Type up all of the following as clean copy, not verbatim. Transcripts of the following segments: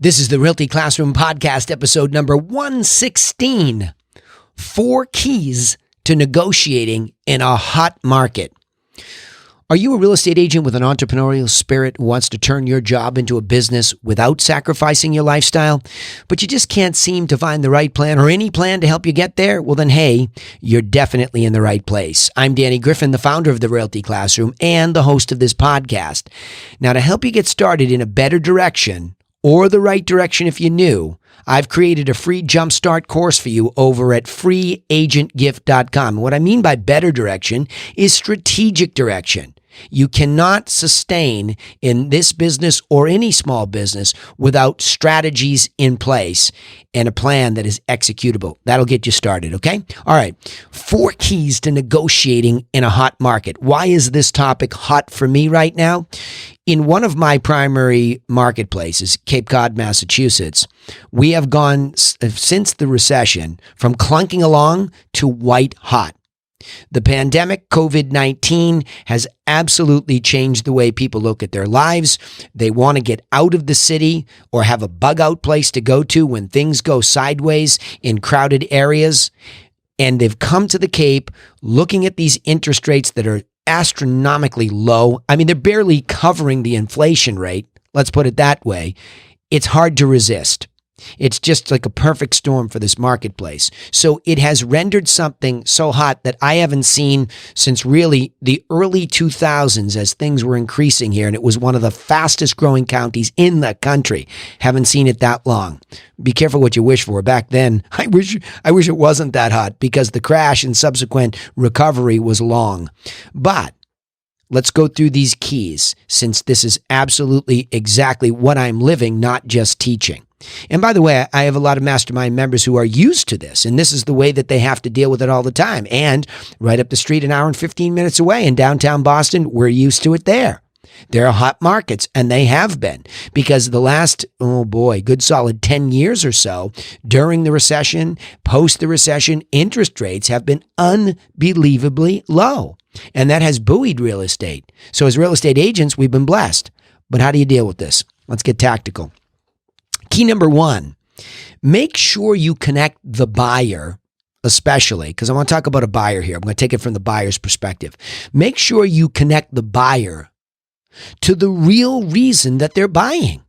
This is the Realty Classroom Podcast, episode number 116. 4 keys to negotiating in a hot market. Are you a real estate agent with an entrepreneurial spirit who wants to turn your job into a business without sacrificing your lifestyle, but you just can't seem to find the right plan or any plan to help you get there? Well, then, hey, you're definitely in the right place. I'm Danny Griffin, the founder of the Realty Classroom and the host of this podcast. Now, to help you get started in a better direction, or the right direction if you're new, I've created a free jumpstart course for you over at freeagentgift.com. And what I mean by better direction is strategic direction. You cannot sustain in this business or any small business without strategies in place and a plan that is executable. That'll get you started, okay? All right, 4 keys to negotiating in a hot market. Why is this topic hot for me right now? In one of my primary marketplaces, Cape Cod, Massachusetts, we have gone since the recession from clunking along to white hot. The pandemic, COVID-19, has absolutely changed the way people look at their lives. They want to get out of the city or have a bug-out place to go to when things go sideways in crowded areas. And they've come to the Cape looking at these interest rates that are astronomically low. I mean, they're barely covering the inflation rate. Let's put it that way. It's hard to resist. It's just like a perfect storm for this marketplace. So it has rendered something so hot that I haven't seen since really the early 2000s as things were increasing here. And it was one of the fastest growing counties in the country. Haven't seen it that long. Be careful what you wish for. Back then, I wish it wasn't that hot because the crash and subsequent recovery was long. But let's go through these keys since this is absolutely exactly what I'm living, not just teaching. And by the way, I have a lot of mastermind members who are used to this, and this is the way that they have to deal with it all the time. And right up the street, an hour and 15 minutes away in downtown Boston, we're used to it there. There are hot markets, and they have been, because the last, good solid 10 years or so, during the recession, post the recession, interest rates have been unbelievably low. And that has buoyed real estate. So as real estate agents, we've been blessed. But how do you deal with this? Let's get tactical. Key number 1, make sure you connect the buyer, especially, because I want to talk about a buyer here. I'm going to take it from the buyer's perspective. Make sure you connect the buyer to the real reason that they're buying.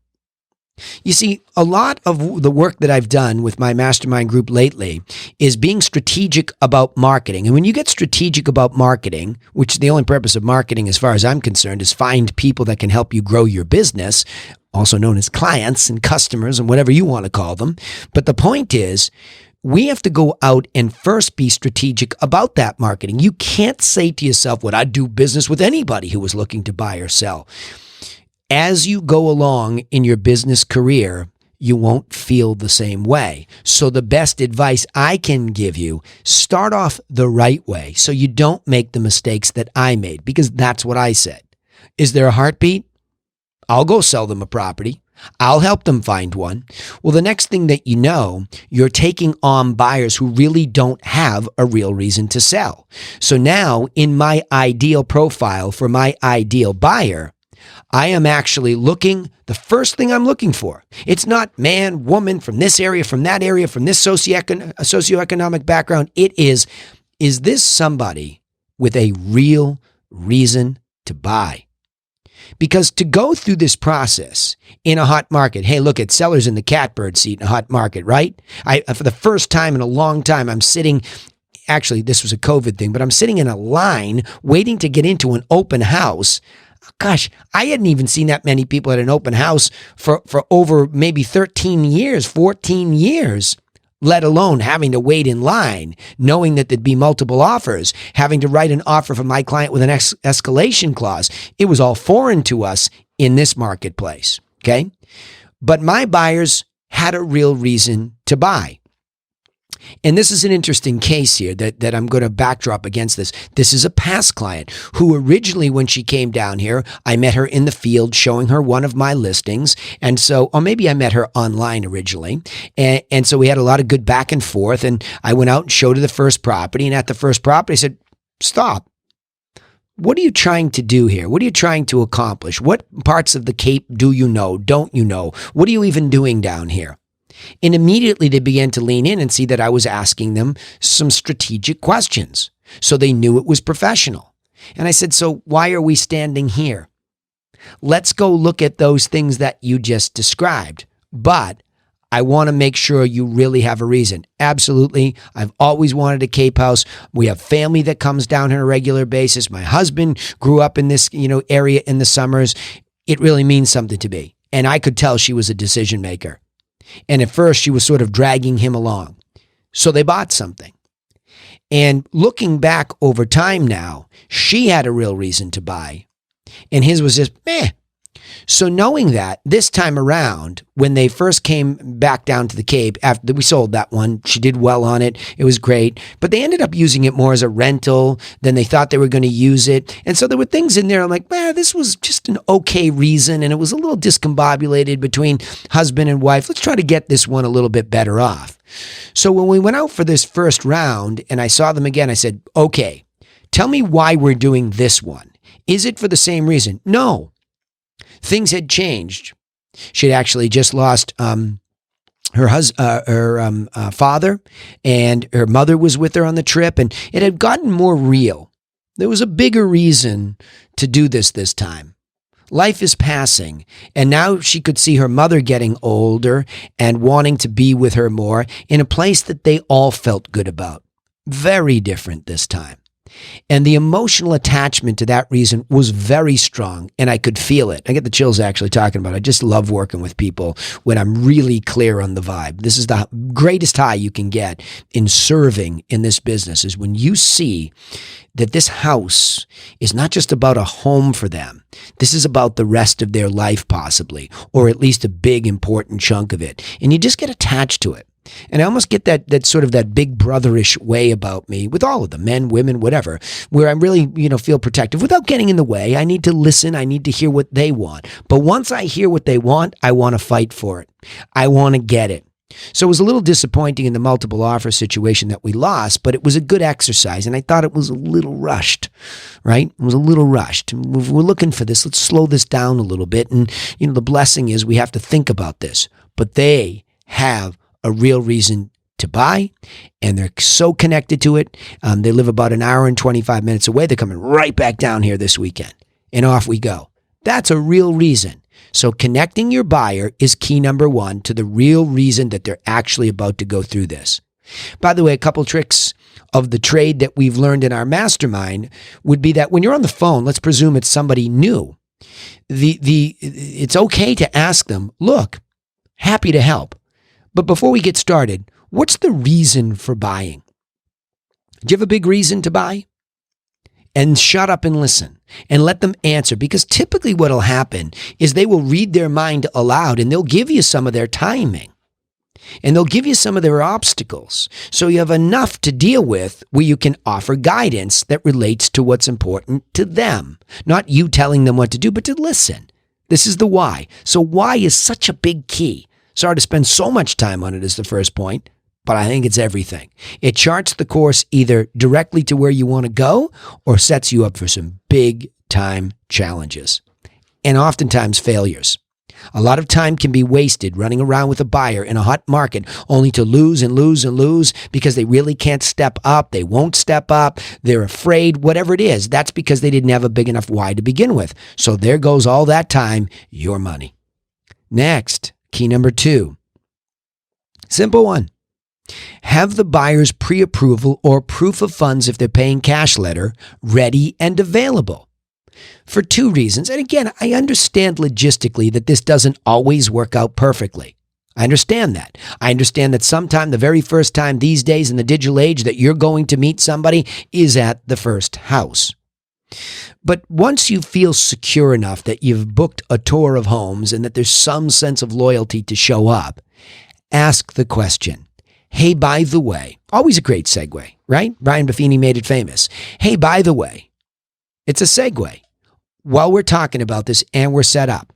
You see, a lot of the work that I've done with my mastermind group lately is being strategic about marketing. And when you get strategic about marketing, which the only purpose of marketing, as far as I'm concerned, is find people that can help you grow your business, also known as clients and customers and whatever you want to call them. But the point is, we have to go out and first be strategic about that marketing. You can't say to yourself, "Would I do business with anybody who was looking to buy or sell?" As you go along in your business career, you won't feel the same way. So the best advice I can give you, start off the right way so you don't make the mistakes that I made, because that's what I said. Is there a heartbeat? I'll go sell them a property. I'll help them find one. Well, the next thing that you know, you're taking on buyers who really don't have a real reason to sell. So now in my ideal profile for my ideal buyer, I am actually looking, the first thing I'm looking for. It's not man, woman, from this area, from that area, from this socioeconomic background. It is this somebody with a real reason to buy? Because to go through this process in a hot market, hey, look at sellers in the catbird seat in a hot market, right? For the first time in a long time, I'm sitting, actually, this was a COVID thing, but I'm sitting in a line waiting to get into an open house. Gosh, I hadn't even seen that many people at an open house for over maybe 13 years, 14 years, let alone having to wait in line, knowing that there'd be multiple offers, having to write an offer for my client with an escalation clause. It was all foreign to us in this marketplace, okay? But my buyers had a real reason to buy. And this is an interesting case here that I'm going to backdrop against this. This is a past client who originally, when she came down here, I met her in the field showing her one of my listings. And so, or maybe I met her online originally. And so we had a lot of good back and forth. And I went out and showed her the first property. And at the first property, I said, stop. what are you trying to do here? What are you trying to accomplish? What parts of the Cape do you know? Don't you know? What are you even doing down here? And immediately they began to lean in and see that I was asking them some strategic questions. So they knew it was professional. And I said, so why are we standing here? Let's go look at those things that you just described. But I want to make sure you really have a reason. Absolutely. I've always wanted a Cape house. We have family that comes down on a regular basis. My husband grew up in this, area in the summers. It really means something to me. And I could tell she was a decision maker. And at first she was sort of dragging him along. So they bought something. And looking back over time now, she had a real reason to buy. And his was just, meh. So knowing that, this time around, when they first came back down to the Cape, after we sold that one, she did well on it. It was great. But they ended up using it more as a rental than they thought they were going to use it. And so there were things in there, I'm like, this was just an okay reason. And it was a little discombobulated between husband and wife. Let's try to get this one a little bit better off. So when we went out for this first round and I saw them again, I said, okay, tell me why we're doing this one. Is it for the same reason? No. Things had changed. She had actually just lost her father, and her mother was with her on the trip, and it had gotten more real. There was a bigger reason to do this time. Life is passing, and now she could see her mother getting older and wanting to be with her more in a place that they all felt good about. Very different this time. And the emotional attachment to that reason was very strong, and I could feel it. I get the chills actually talking about it. I just love working with people when I'm really clear on the vibe. This is the greatest high you can get in serving in this business, is when you see that this house is not just about a home for them. This is about the rest of their life possibly, or at least a big important chunk of it. And you just get attached to it. And I almost get that sort of that big brotherish way about me with all of them, men, women, whatever, where I really, feel protective without getting in the way. I need to listen. I need to hear what they want. But once I hear what they want, I want to fight for it. I want to get it. So it was a little disappointing in the multiple offer situation that we lost, but it was a good exercise. And I thought it was a little rushed, right? It was a little rushed. We're looking for this. Let's slow this down a little bit. And, the blessing is we have to think about this, but they have a real reason to buy, and they're so connected to it. They live about an hour and 25 minutes away. They're coming right back down here this weekend, and off we go. That's a real reason. So connecting your buyer is key number one to the real reason that they're actually about to go through this. By the way, a couple tricks of the trade that we've learned in our mastermind would be that when you're on the phone, let's presume it's somebody new. It's okay to ask them, look, happy to help. But before we get started, what's the reason for buying? Do you have a big reason to buy? And shut up and listen and let them answer, because typically what will happen is they will read their mind aloud and they'll give you some of their timing and they'll give you some of their obstacles. So you have enough to deal with where you can offer guidance that relates to what's important to them, not you telling them what to do, but to listen. This is the why. So why is such a big key. Sorry to spend so much time on it as the first point, but I think it's everything. It charts the course either directly to where you want to go or sets you up for some big time challenges and oftentimes failures. A lot of time can be wasted running around with a buyer in a hot market only to lose and lose and lose because they really can't step up. They won't step up. They're afraid, whatever it is. That's because they didn't have a big enough why to begin with. So there goes all that time, your money. Next. Key number 2, simple one. Have the buyer's pre-approval or proof of funds, if they're paying cash letter, ready and available. For 2 reasons. And again, I understand logistically that this doesn't always work out perfectly. I understand that. I understand that sometime the very first time these days in the digital age that you're going to meet somebody is at the first house. But once you feel secure enough that you've booked a tour of homes and that there's some sense of loyalty to show up, ask the question, hey, by the way, always a great segue, right? Brian Buffini made it famous. Hey, by the way, it's a segue. While we're talking about this and we're set up,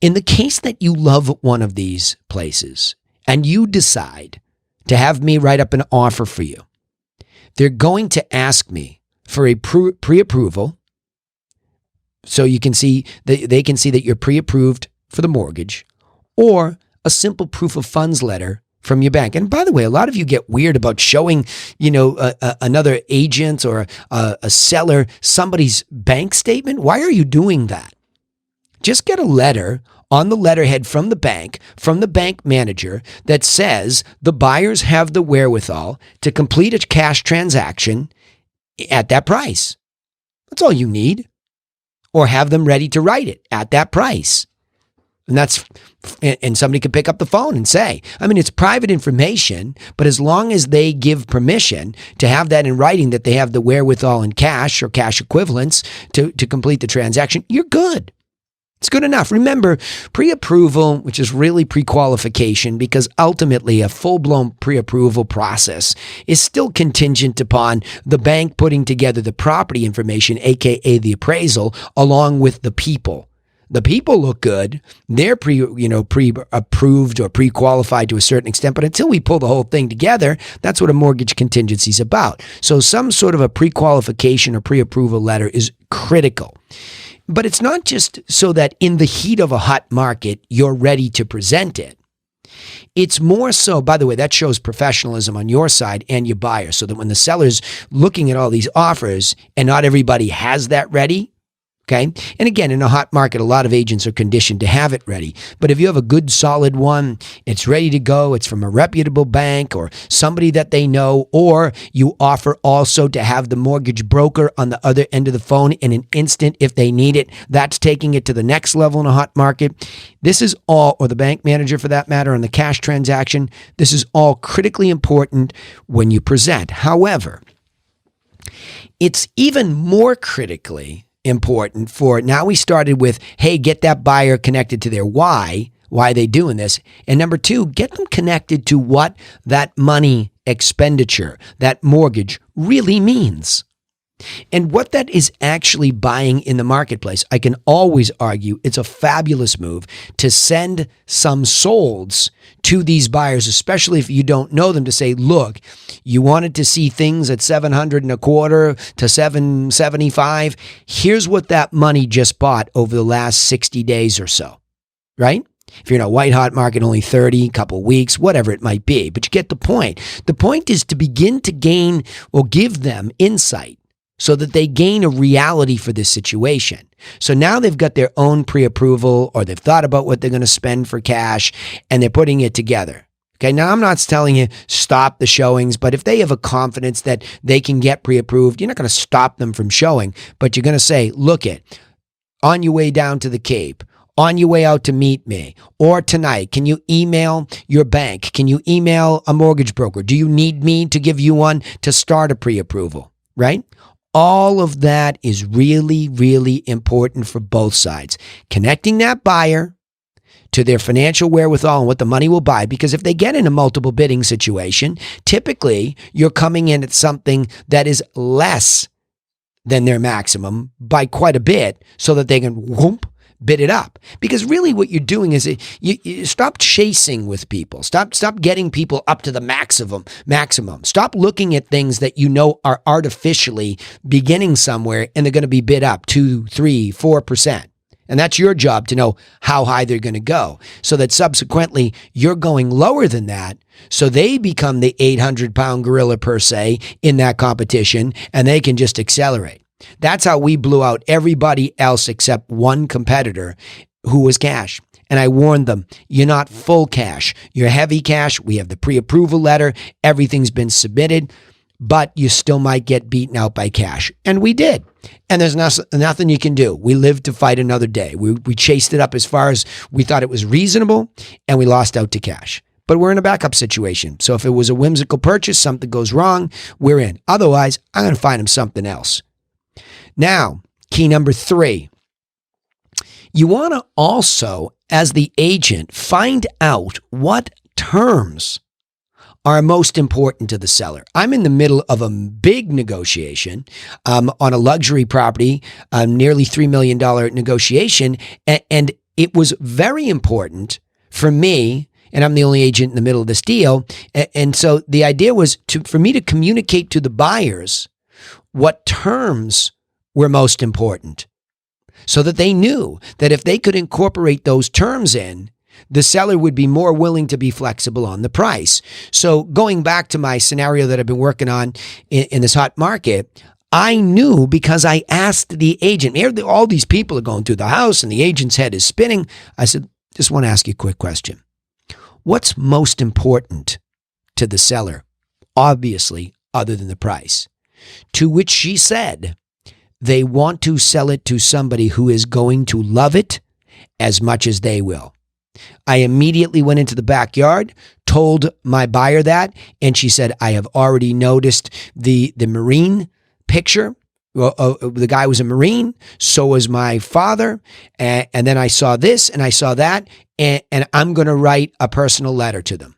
in the case that you love one of these places and you decide to have me write up an offer for you, they're going to ask me for a pre-approval So you can see that they can see that you're pre-approved for the mortgage, or a simple proof of funds letter from your bank. And by the way, a lot of you get weird about showing, another agent or a seller somebody's bank statement. Why are you doing that? Just get a letter on the letterhead from the bank manager that says the buyers have the wherewithal to complete a cash transaction at that price. That's all you need. Or have them ready to write it at that price. And somebody could pick up the phone and say, it's private information, but as long as they give permission to have that in writing, that they have the wherewithal in cash or cash equivalents to complete the transaction, you're good. It's good enough. Remember, pre-approval, which is really pre-qualification, because ultimately a full-blown pre-approval process is still contingent upon the bank putting together the property information, aka the appraisal, along with the people. The people look good. They're pre-approved or pre-qualified to a certain extent, but until we pull the whole thing together, that's what a mortgage contingency is about. So some sort of a pre-qualification or pre-approval letter is critical. But it's not just so that in the heat of a hot market, you're ready to present it. It's more so, by the way, that shows professionalism on your side and your buyer, so that when the seller's looking at all these offers and not everybody has that ready, okay? And again, in a hot market, a lot of agents are conditioned to have it ready. But if you have a good, solid one, it's ready to go, it's from a reputable bank or somebody that they know, or you offer also to have the mortgage broker on the other end of the phone in an instant if they need it, that's taking it to the next level in a hot market. This is all, or the bank manager for that matter, on the cash transaction, this is all critically important when you present. However, it's even more critically important for, now we started with, hey, get that buyer connected to their why are they doing this? And number two, get them connected to what that money expenditure, that mortgage really means. And what that is actually buying in the marketplace. I can always argue it's a fabulous move to send some solds to these buyers, especially if you don't know them, to say, look, you wanted to see things at 700 and a quarter to 775. Here's what that money just bought over the last 60 days or so, right? If you're in a white hot market, only 30, couple weeks, whatever it might be, but you get the point. The point is to begin to gain or give them insight, so that they gain a reality for this situation. So now they've got their own pre-approval, or they've thought about what they're going to spend for cash, and they're putting it together. Okay, now I'm not telling you stop the showings, but if they have a confidence that they can get pre-approved, you're not going to stop them from showing, but you're going to say, look on your way down to the Cape, on your way out to meet me, or tonight, can you email your bank? Can you email a mortgage broker? Do you need me to give you one to start a pre-approval, right? All of that is really, really important for both sides. Connecting that buyer to their financial wherewithal and what the money will buy. Because if they get in a multiple bidding situation, typically you're coming in at something that is less than their maximum by quite a bit, so that they can bid it up. Because really what you're doing is you stop chasing with people. Stop getting people up to the maximum. Stop looking at things that you know are artificially beginning somewhere and they're going to be bid up 2, 3, 4%. And that's your job to know how high they're going to go, so that subsequently you're going lower than that. So they become the 800-pound gorilla per se in that competition, and they can just accelerate. That's how we blew out everybody else except one competitor who was cash. And I warned them, you're not full cash. You're heavy cash. We have the pre-approval letter. Everything's been submitted, but you still might get beaten out by cash. And we did. And there's nothing you can do. We lived to fight another day. We chased it up as far as we thought it was reasonable, and we lost out to cash. But we're in a backup situation. So if it was a whimsical purchase, something goes wrong, we're in. Otherwise, I'm going to find them something else. Now, key number 3, you want to also, as the agent, find out what terms are most important to the seller. I'm in the middle of a big negotiation on a luxury property, nearly $3 million negotiation, and it was very important for me, and I'm the only agent in the middle of this deal, and so the idea was for me to communicate to the buyers what terms were most important. so that they knew that if they could incorporate those terms in, the seller would be more willing to be flexible on the price. So going back to my scenario that I've been working on in this hot market, I knew because I asked the agent. All these people are going through the house and the agent's head is spinning. I said, just want to ask you a quick question. What's most important to the seller? Obviously, other than the price. To which she said, they want to sell it to somebody who is going to love it as much as they will. I immediately went into the backyard, told my buyer that, and she said, I have already noticed the Marine picture. The guy was a Marine, so was my father, and then I saw this and I saw that, and I'm going to write a personal letter to them.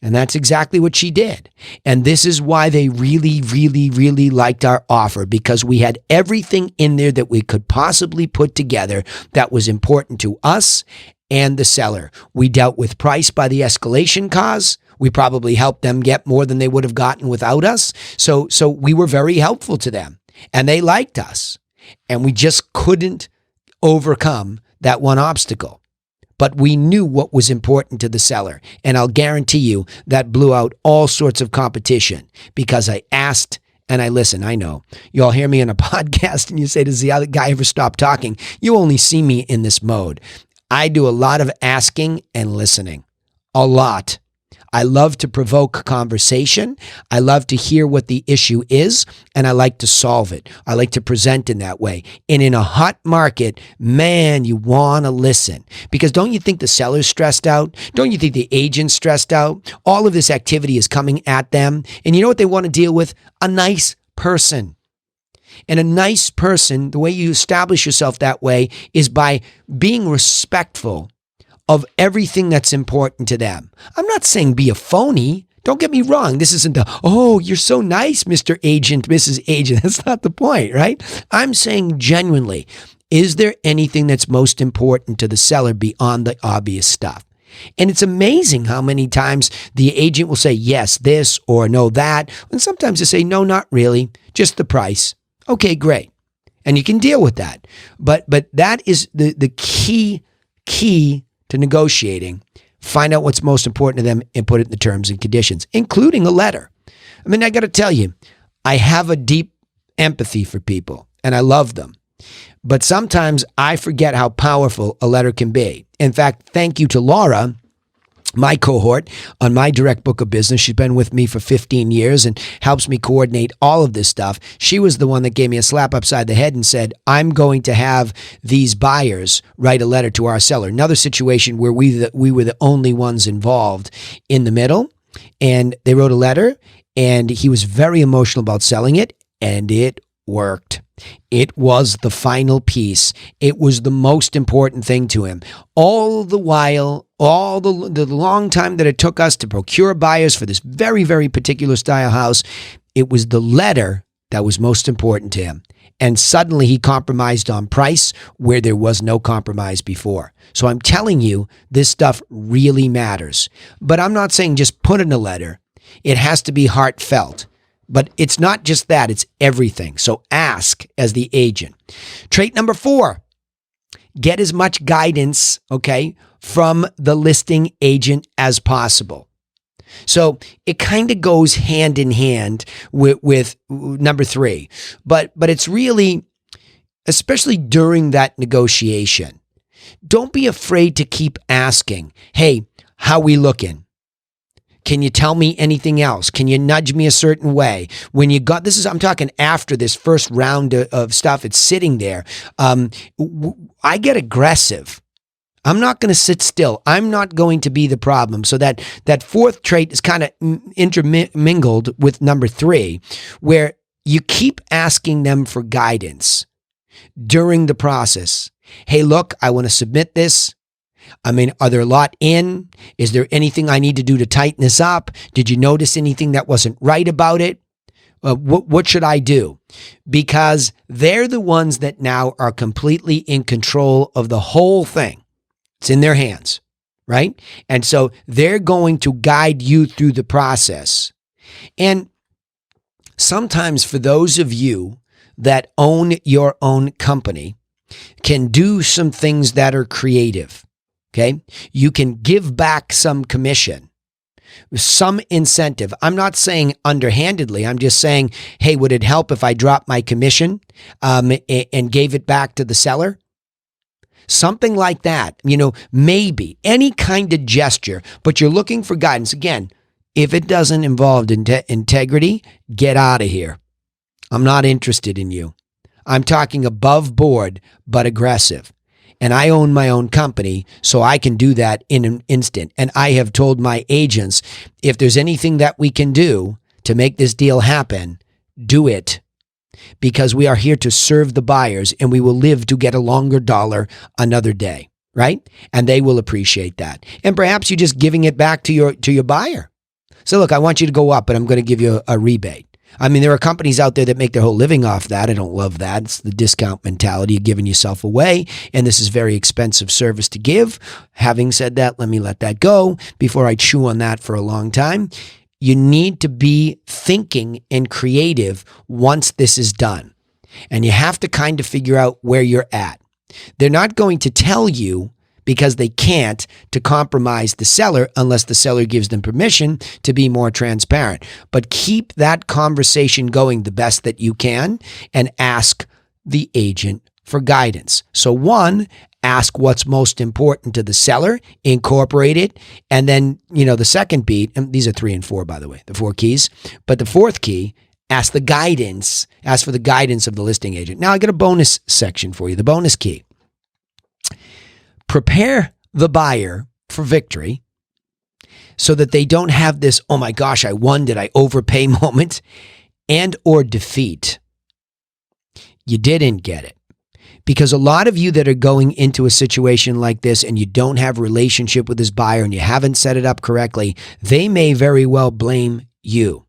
And that's exactly what she did. And this is why they really, really, really liked our offer, because we had everything in there that we could possibly put together that was important to us and the seller. We dealt with price by the escalation cause. We probably helped them get more than they would have gotten without us. So we were very helpful to them, and they liked us. And we just couldn't overcome that one obstacle. But we knew what was important to the seller. And I'll guarantee you that blew out all sorts of competition because I asked and I listened. I know you all hear me on a podcast and you say, does the other guy ever stop talking? You only see me in this mode. I do a lot of asking and listening. A lot. I love to provoke conversation. I love to hear what the issue is, and I like to solve it. I like to present in that way. And in a hot market, man, you want to listen. Because don't you think the seller's stressed out? Don't you think the agent's stressed out? All of this activity is coming at them. And you know what they want to deal with? A nice person. And a nice person, the way you establish yourself that way is by being respectful of everything that's important to them. I'm not saying be a phony. Don't get me wrong. This isn't you're so nice, Mr. Agent, Mrs. Agent. That's not the point, right? I'm saying genuinely, is there anything that's most important to the seller beyond the obvious stuff? And it's amazing how many times the agent will say, yes, this, or no, that. And sometimes they say, no, not really, just the price. Okay, great. And you can deal with that. But that is the key to negotiating. Find out what's most important to them and put it in the terms and conditions, including a letter. I mean, I got to tell you, I have a deep empathy for people and I love them. But sometimes I forget how powerful a letter can be. In fact, thank you to Laura, my cohort on my direct book of business. She's been with me for 15 years and helps me coordinate all of this stuff. She was the one that gave me a slap upside the head and said, I'm going to have these buyers write a letter to our seller. Another situation where we were the only ones involved in the middle, and they wrote a letter, and he was very emotional about selling it, and it worked. It was the final piece. It was the most important thing to him. All the while, all the long time that it took us to procure buyers for this very, very particular style house, it was the letter that was most important to him. And suddenly he compromised on price where there was no compromise before. So I'm telling you, this stuff really matters. But I'm not saying just put in a letter. It has to be heartfelt. But it's not just that, it's everything. So ask as the agent. Trait number 4, get as much guidance, from the listing agent as possible. So it kind of goes hand in hand with number 3. But it's really, especially during that negotiation, don't be afraid to keep asking, hey, how we looking? Can you tell me anything else? Can you nudge me a certain way? When you got, I'm talking after this first round of stuff, it's sitting there. I get aggressive. I'm not going to sit still. I'm not going to be the problem. So that 4th trait is kind of intermingled with number 3, where you keep asking them for guidance during the process. Hey, look, I want to submit this. I mean, are there a lot in? Is there anything I need to do to tighten this up? Did you notice anything that wasn't right about it? What should I do? Because they're the ones that now are completely in control of the whole thing. It's in their hands, right? And so they're going to guide you through the process. And sometimes for those of you that own your own company, can do some things that are creative. Okay. You can give back some commission, some incentive. I'm not saying underhandedly. I'm just saying, hey, would it help if I dropped my commission and gave it back to the seller? Something like that, maybe any kind of gesture, but you're looking for guidance. Again, if it doesn't involve integrity, get out of here. I'm not interested in you. I'm talking above board, but aggressive. And I own my own company, so I can do that in an instant. And I have told my agents, if there's anything that we can do to make this deal happen, do it. Because we are here to serve the buyers, and we will live to get a longer dollar another day, right? And they will appreciate that. And perhaps you're just giving it back to your buyer. So look, I want you to go up, but I'm going to give you a rebate. I mean, there are companies out there that make their whole living off that. I don't love that. It's the discount mentality of giving yourself away. And this is very expensive service to give. Having said that, let me let that go before I chew on that for a long time. You need to be thinking and creative once this is done. And you have to kind of figure out where you're at. They're not going to tell you, because they can't, to compromise the seller unless the seller gives them permission to be more transparent. But keep that conversation going the best that you can and ask the agent for guidance. So one, ask what's most important to the seller, incorporate it. And then, the second beat, and these are 3 and 4, by the way, the 4 keys. But the 4th key, ask for the guidance of the listing agent. Now I got a bonus section for you, the bonus key. Prepare the buyer for victory so that they don't have this, oh my gosh, I won, did I overpay moment, and or defeat. You didn't get it. Because a lot of you that are going into a situation like this and you don't have a relationship with this buyer and you haven't set it up correctly, they may very well blame you.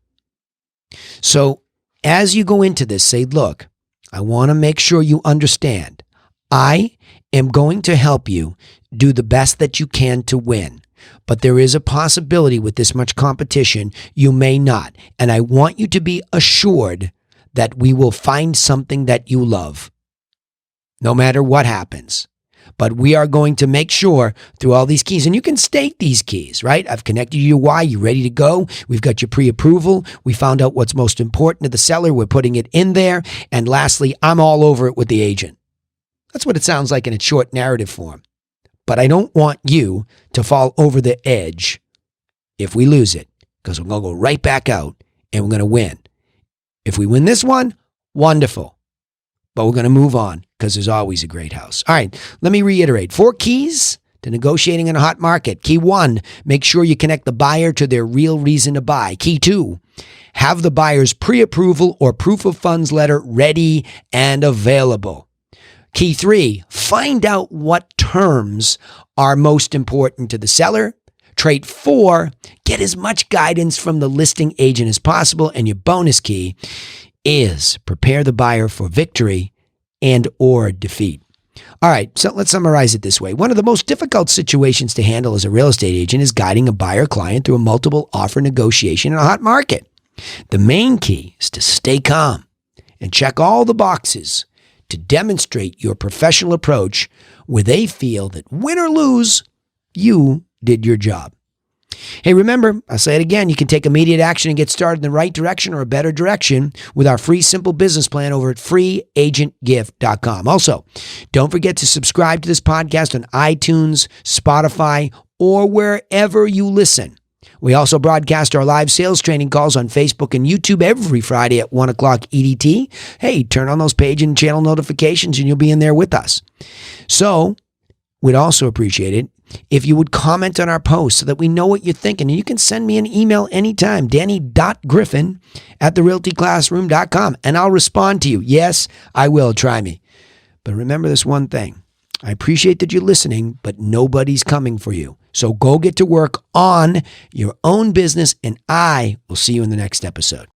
So as you go into this, say, look, I want to make sure you understand. I am going to help you do the best that you can to win. But there is a possibility with this much competition, you may not. And I want you to be assured that we will find something that you love, no matter what happens. But we are going to make sure through all these keys, and you can state these keys, right? I've connected you to why, you're ready to go. We've got your pre-approval. We found out what's most important to the seller. We're putting it in there. And lastly, I'm all over it with the agent. That's what it sounds like in a short narrative form. But I don't want you to fall over the edge if we lose it, because we're going to go right back out and we're going to win. If we win this one, wonderful. But we're going to move on because there's always a great house. All right, let me reiterate. 4 keys to negotiating in a hot market. Key 1, make sure you connect the buyer to their real reason to buy. Key 2, have the buyer's pre-approval or proof of funds letter ready and available. Key 3, find out what terms are most important to the seller. Trait 4, get as much guidance from the listing agent as possible. And your bonus key is prepare the buyer for victory and or defeat. All right, so let's summarize it this way. One of the most difficult situations to handle as a real estate agent is guiding a buyer client through a multiple offer negotiation in a hot market. The main key is to stay calm and check all the boxes to demonstrate your professional approach where they feel that win or lose, you did your job. Hey, remember, I'll say it again, you can take immediate action and get started in the right direction or a better direction with our free simple business plan over at freeagentgift.com. Also, don't forget to subscribe to this podcast on iTunes, Spotify, or wherever you listen. We also broadcast our live sales training calls on Facebook and YouTube every Friday at 1 o'clock EDT. Hey, turn on those page and channel notifications and you'll be in there with us. So, we'd also appreciate it if you would comment on our posts so that we know what you're thinking. And you can send me an email anytime, danny.griffin@therealtyclassroom.com, and I'll respond to you. Yes, I will. Try me. But remember this one thing. I appreciate that you're listening, but nobody's coming for you. So go get to work on your own business, and I will see you in the next episode.